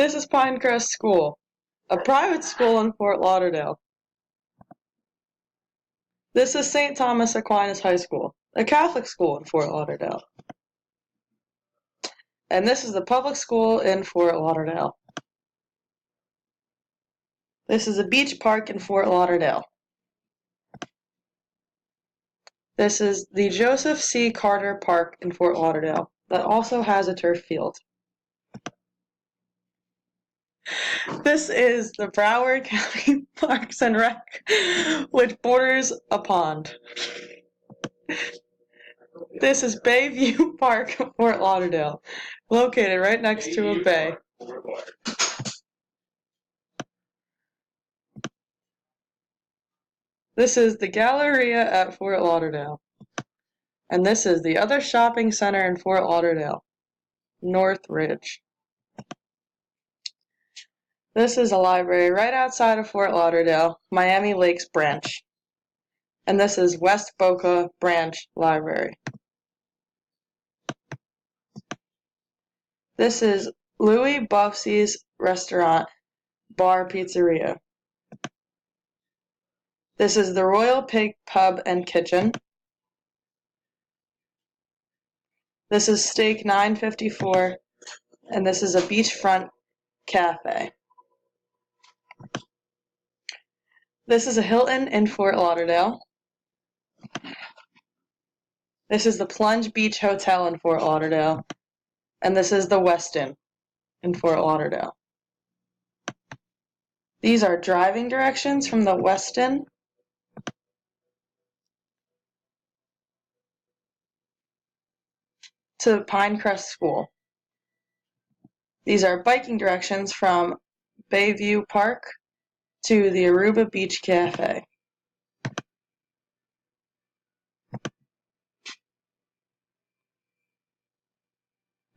This is Pinecrest School, a private school in Fort Lauderdale. This is St. Thomas Aquinas High School, a Catholic school in Fort Lauderdale. And this is the public school in Fort Lauderdale. This is a beach park in Fort Lauderdale. This is the Joseph C. Carter Park in Fort Lauderdale that also has a turf field. This is the Broward County Parks and Rec, which borders a pond. This is Bayview Park, Fort Lauderdale, located right next to a bay. This is the Galleria at Fort Lauderdale. And this is the other shopping center in Fort Lauderdale, Northridge. This is a library right outside of Fort Lauderdale, Miami Lakes Branch. And this is West Boca Branch Library. This is Louis Buffsy's Restaurant, Bar, Pizzeria. This is the Royal Pig Pub and Kitchen. This is Steak 954, and this is a beachfront cafe. This is a Hilton in Fort Lauderdale. This is the Plunge Beach Hotel in Fort Lauderdale, and this is the Westin in Fort Lauderdale. These are driving directions from the Westin to Pinecrest School. These are biking directions from Bayview Park to the Aruba Beach Cafe.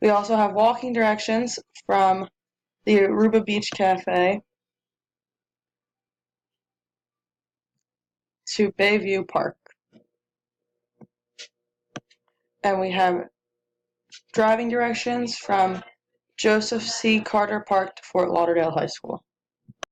We also have walking directions from the Aruba Beach Cafe to Bayview Park. And we have driving directions from Joseph C. Carter Park to Fort Lauderdale High School.